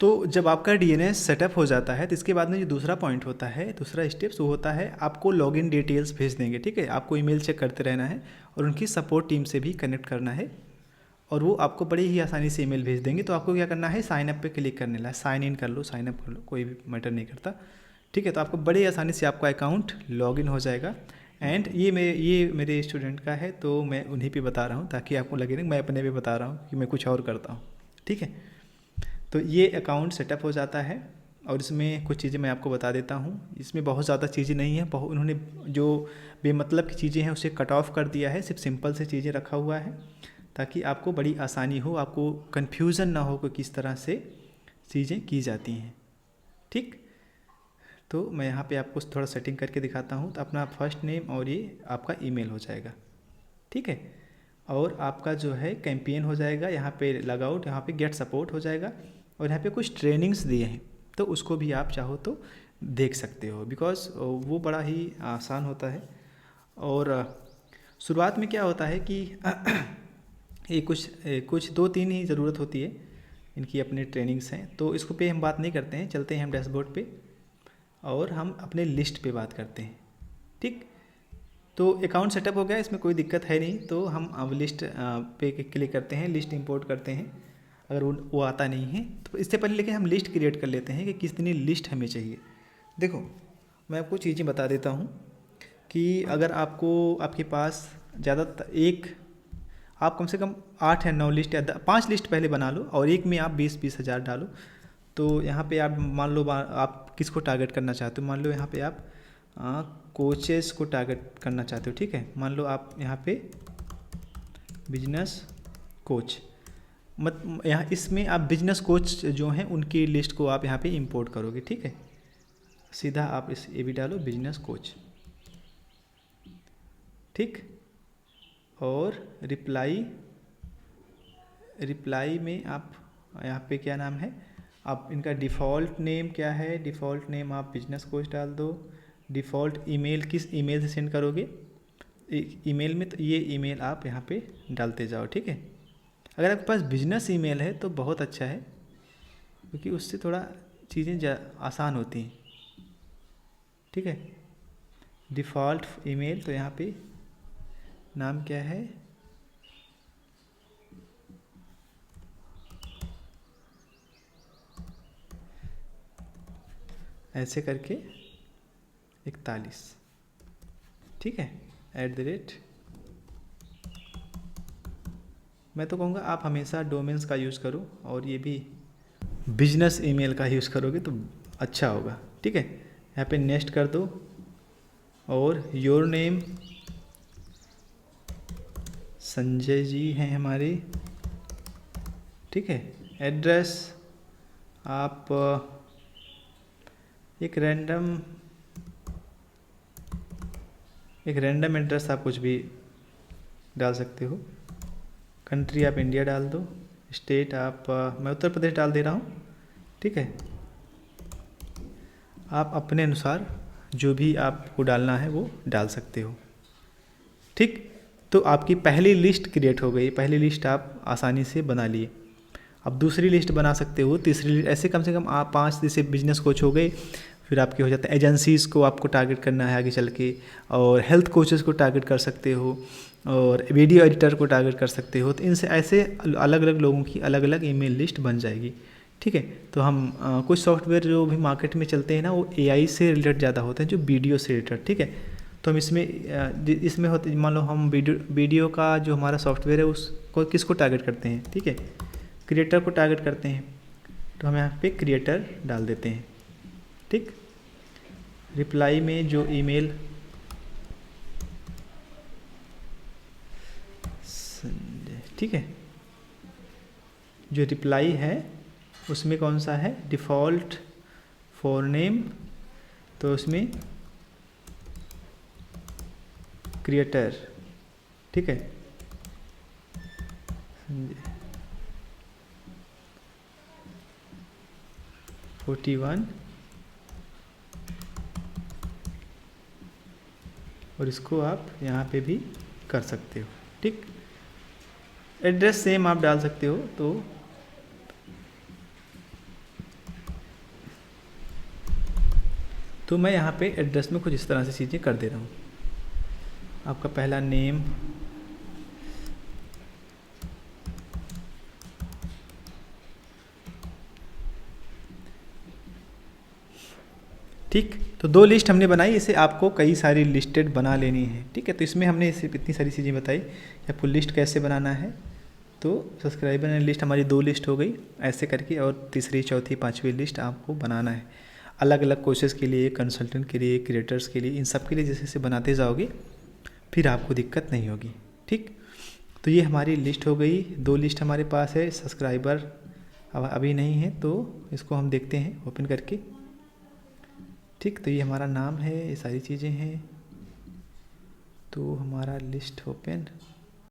तो जब आपका डीएनएस सेटअप हो जाता है तो इसके बाद में जो दूसरा पॉइंट होता है, दूसरा स्टेप्स वो होता है आपको लॉगिन डिटेल्स भेज देंगे। ठीक है, आपको ईमेल चेक करते रहना है और उनकी सपोर्ट टीम से भी कनेक्ट करना है और वो आपको बड़ी ही आसानी से ईमेल भेज देंगे। तो आपको क्या करना है, साइन अप पे क्लिक करने ला, साइन इन कर लो, साइन अप कर लो, कोई भी मैटर नहीं करता। ठीक है, तो आपको बड़ी आसानी से आपका अकाउंट लॉगिन हो जाएगा। एंड ये मेरे स्टूडेंट का है तो मैं उन्हीं पे बता रहा हूँ ताकि आपको लगे नहीं मैं अपने पे बता रहा हूँ कि मैं कुछ और करता हूँ। ठीक है, तो ये अकाउंट सेटअप हो जाता है और इसमें कुछ चीज़ें मैं आपको बता देता हूँ। इसमें बहुत ज़्यादा चीज़ें नहीं है, बहुत उन्होंने जो बेमतलब की चीज़ें हैं उसे कट ऑफ कर दिया है, सिर्फ सिंपल से चीज़ें रखा हुआ है ताकि आपको बड़ी आसानी हो, आपको कन्फ्यूज़न ना हो कि किस तरह से चीज़ें की जाती हैं। ठीक, तो मैं यहाँ पे आपको थोड़ा सेटिंग करके दिखाता हूँ। तो अपना फर्स्ट नेम और ये आपका ईमेल हो जाएगा। ठीक है, और आपका जो है कैंपेन हो जाएगा, यहाँ पे लॉग आउट, यहाँ पे गेट सपोर्ट हो जाएगा और यहाँ पे कुछ ट्रेनिंग्स दिए हैं तो उसको भी आप चाहो तो देख सकते हो, बिकॉज़ वो बड़ा ही आसान होता है। और शुरुआत में क्या होता है कि ये कुछ 2-3 ही ज़रूरत होती है, इनकी अपनी ट्रेनिंग्स हैं तो इसको पे हम बात नहीं करते हैं। चलते हैं हम डैशबोर्ड पे और हम अपने लिस्ट पे बात करते हैं। ठीक, तो अकाउंट सेटअप हो गया, इसमें कोई दिक्कत है नहीं। तो हम अब लिस्ट पे क्लिक करते हैं, लिस्ट इंपोर्ट करते हैं। अगर वो आता नहीं है तो इससे पहले लेकिन हम लिस्ट क्रिएट कर लेते हैं कि कितनी लिस्ट हमें चाहिए। देखो, मैं आपको चीज़ें बता देता हूँ कि अगर आपके पास ज़्यादा आप कम से कम 8 या 9 लिस्ट या 5 लिस्ट पहले बना लो और एक में आप 20-20 हज़ार डालो। तो यहाँ पे आप मान लो आप किसको टारगेट करना चाहते हो, मान लो यहाँ पे आप कोचेस को टारगेट करना चाहते हो। ठीक है, मान लो आप यहाँ पे बिजनेस कोच यहाँ इसमें आप बिजनेस कोच जो हैं उनकी लिस्ट को आप यहाँ पे इंपोर्ट करोगे। ठीक है, सीधा आप ये भी डालो बिजनेस कोच। ठीक, और रिप्लाई में आप यहाँ पे क्या नाम है, आप इनका डिफ़ॉल्ट नेम क्या है, डिफ़ॉल्ट नेम आप बिजनेस कोच डाल दो। डिफ़ॉल्ट ईमेल किस ईमेल से सेंड करोगे ईमेल में, तो ये ईमेल आप यहाँ पे डालते जाओ। ठीक है, अगर आपके पास बिजनेस ईमेल है तो बहुत अच्छा है क्योंकि उससे थोड़ा चीज़ें आसान होती हैं। ठीक है, डिफ़ॉल्ट ईमेल, तो यहाँ पे नाम क्या है, ऐसे करके 41। ठीक है, @ मैं तो कहूँगा आप हमेशा डोमेन्स का यूज़ करो और ये भी बिजनेस ईमेल का यूज़ करोगे तो अच्छा होगा। ठीक है, यहाँ पे नेक्स्ट कर दो और योर नेम संजय जी हैं हमारे। ठीक है, एड्रेस आप एक रैंडम एड्रेस आप कुछ भी डाल सकते हो। कंट्री आप इंडिया डाल दो, स्टेट आप मैं उत्तर प्रदेश डाल दे रहा हूँ। ठीक है, आप अपने अनुसार जो भी आपको डालना है वो डाल सकते हो। ठीक, तो आपकी पहली लिस्ट क्रिएट हो गई, पहली लिस्ट आप आसानी से बना लिए। अब दूसरी लिस्ट बना सकते हो, तीसरी लिस्ट, ऐसे कम से कम आप 5 जैसे बिजनेस कोच हो गए। फिर आपके हो जाते हैं एजेंसीज़ को आपको टारगेट करना है आगे चल के, और हेल्थ कोचेस को टारगेट कर सकते हो, और वीडियो एडिटर को टारगेट कर सकते हो। तो इनसे ऐसे अलग अलग लोगों की अलग अलग ईमेल लिस्ट बन जाएगी। ठीक है, तो हम कुछ सॉफ्टवेयर जो भी मार्केट में चलते हैं ना वो एआई से रिलेटेड ज़्यादा होते हैं, जो वीडियो से रिलेटेड। ठीक है, तो हम इसमें होते, मान लो हम वीडियो का जो हमारा सॉफ्टवेयर है उसको किसको टारगेट करते हैं। ठीक है, क्रिएटर को टारगेट करते हैं, तो हम यहाँ पे क्रिएटर डाल देते हैं। ठीक, रिप्लाई में जो ईमेल ठीक है, जो रिप्लाई है उसमें कौन सा है, डिफ़ॉल्ट फॉर नेम, तो उसमें क्रिएटर। ठीक है, 41 और इसको आप यहाँ पे भी कर सकते हो। ठीक, एड्रेस सेम आप डाल सकते हो। तो तो मैं यहाँ पे एड्रेस में कुछ इस तरह से चीज़ें कर दे रहा हूँ। आपका पहला नेम, ठीक। तो 2 लिस्ट हमने बनाई, इसे आपको कई सारी लिस्टेड बना लेनी है, ठीक है। तो इसमें हमने सिर्फ इतनी सारी चीज़ें बताई कि आपको लिस्ट कैसे बनाना है। तो सब्सक्राइबर ने लिस्ट हमारी 2 लिस्ट हो गई ऐसे करके, और तीसरी, चौथी, 5वीं लिस्ट आपको बनाना है अलग अलग कोर्सेज़ के लिए, कंसल्टेंट के लिए, क्रिएटर्स के लिए, इन सब के लिए जैसे जैसे बनाते जाओगे फिर आपको दिक्कत नहीं होगी, ठीक। तो ये हमारी लिस्ट हो गई, 2 लिस्ट हमारे पास है। सब्सक्राइबर अब अभी नहीं है तो इसको हम देखते हैं ओपन करके, ठीक। तो ये हमारा नाम है, ये सारी चीज़ें हैं। तो हमारा लिस्ट ओपन,